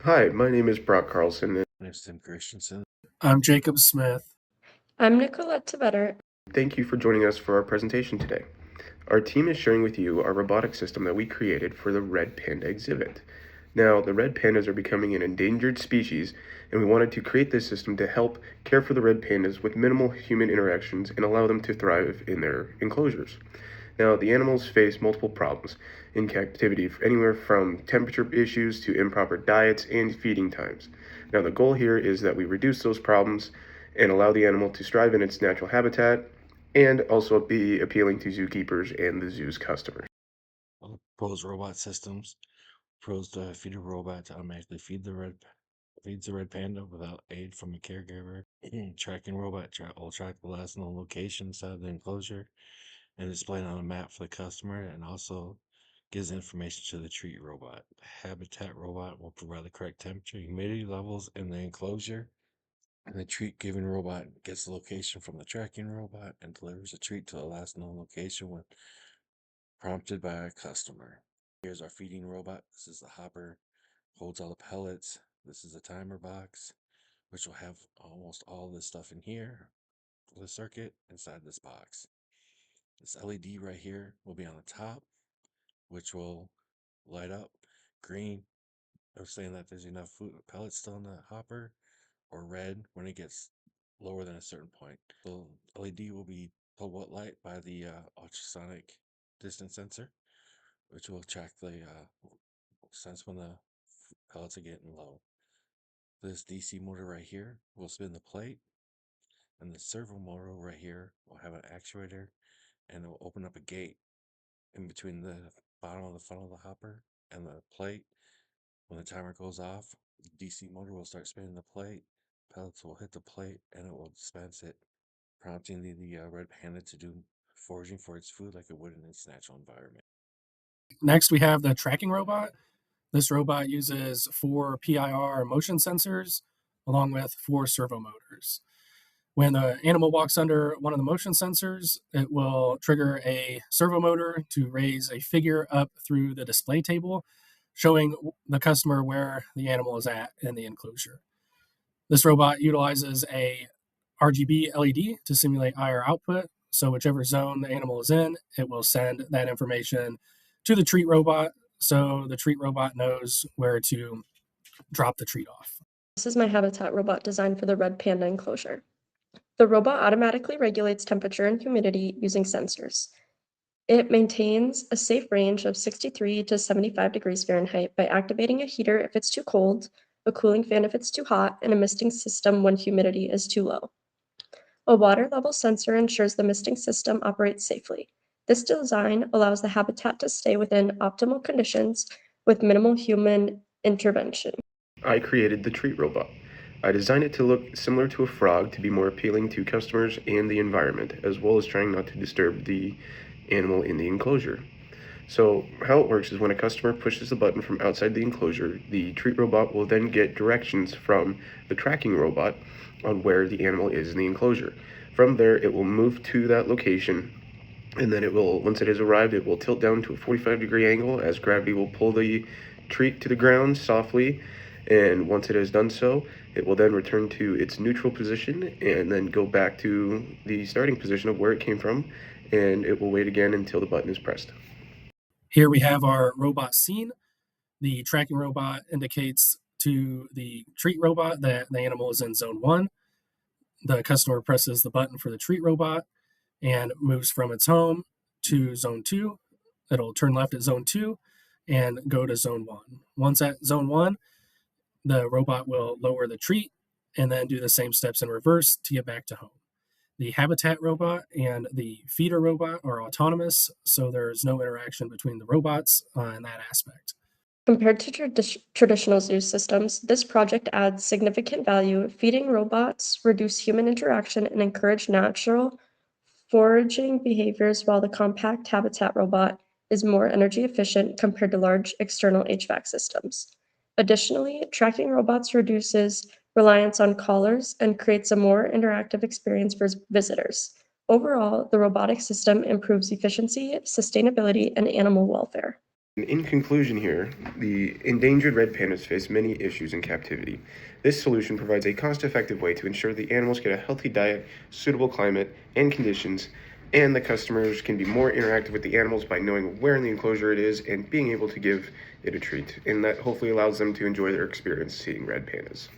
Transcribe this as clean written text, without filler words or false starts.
Hi, my name is Brock Carlson, and Name's Tim Christensen. I'm Jacob Smith. I'm Nicolette Tavetter. thank you for joining us for our presentation today. Our team is sharing with you our robotic system that we created for the Red Panda exhibit. Now, the red pandas are becoming an endangered species, and we wanted to create this system to help care for the red pandas with minimal human interactions and allow them to thrive in their enclosures. Now, the animals face multiple problems in captivity, anywhere from temperature issues to improper diets and feeding times. Now, the goal here is that we reduce those problems and allow the animal to strive in its natural habitat and also be appealing to zookeepers and the zoo's customers. Pros robot systems. Pros to feed a robot to automatically feeds the red panda without aid from a caregiver. Tracking robot will track the last known location inside of the enclosure and display it on a map for the customer, and also gives information to the treat robot. Habitat robot will provide the correct temperature, humidity levels in the enclosure, and the treat giving robot gets the location from the tracking robot and delivers a treat to the last known location when prompted by a customer. Here's our feeding robot. This is the hopper, holds all the pellets. This is a timer box, which will have almost all this stuff in here. The circuit inside this box. This LED right here will be on the top, which will light up green, saying that there's enough food pellets still in the hopper, or red when it gets lower than a certain point. The LED will be told what light by the ultrasonic distance sensor, which will track the sense when the pellets are getting low. This DC motor right here will spin the plate, and the servo motor right here will have an actuator, and it will open up a gate in between the bottom of the funnel of the hopper and the plate. When the timer goes off, the DC motor will start spinning the plate, pellets will hit the plate, and it will dispense it, prompting the red panda to do foraging for its food like it would in its natural environment. Next, we have the tracking robot. This robot uses 4 PIR motion sensors along with 4 servo motors. When the animal walks under one of the motion sensors, it will trigger a servo motor to raise a figure up through the display table, showing the customer where the animal is at in the enclosure. This robot utilizes a RGB LED to simulate IR output. So, whichever zone the animal is in, it will send that information to the treat robot so the treat robot knows where to drop the treat off. This is my habitat robot designed for the Red Panda enclosure. The robot automatically regulates temperature and humidity using sensors. It maintains a safe range of 63 to 75 degrees Fahrenheit by activating a heater if it's too cold, a cooling fan if it's too hot, and a misting system when humidity is too low. A water level sensor ensures the misting system operates safely. This design allows the habitat to stay within optimal conditions with minimal human intervention. I created the treat robot. I designed it to look similar to a frog to be more appealing to customers and the environment, as well as trying not to disturb the animal in the enclosure. So, how it works is when a customer pushes the button from outside the enclosure, the treat robot will then get directions from the tracking robot on where the animal is in the enclosure. From there, it will move to that location, and then it will, once it has arrived, it will tilt down to a 45-degree angle as gravity will pull the treat to the ground softly. And once it has done so, it will then return to its neutral position and then go back to the starting position of where it came from, and it will wait again until the button is pressed. Here we have our robot scene. The tracking robot indicates to the treat robot that the animal is in zone 1. The customer presses the button for the treat robot and moves from its home to zone 2. It'll turn left at zone 2 and go to zone 1. Once at zone 1, the robot will lower the treat and then do the same steps in reverse to get back to home. The habitat robot and the feeder robot are autonomous, so there's no interaction between the robots in that aspect. Compared to traditional zoo systems, this project adds significant value. Feeding robots reduce human interaction and encourage natural foraging behaviors, while the compact habitat robot is more energy efficient compared to large external HVAC systems. Additionally, tracking robots reduces reliance on callers and creates a more interactive experience for visitors. Overall, the robotic system improves efficiency, sustainability, and animal welfare. In conclusion here, the endangered red pandas face many issues in captivity. This solution provides a cost-effective way to ensure the animals get a healthy diet, suitable climate and conditions, and the customers can be more interactive with the animals by knowing where in the enclosure it is and being able to give it a treat. And that hopefully allows them to enjoy their experience seeing red pandas.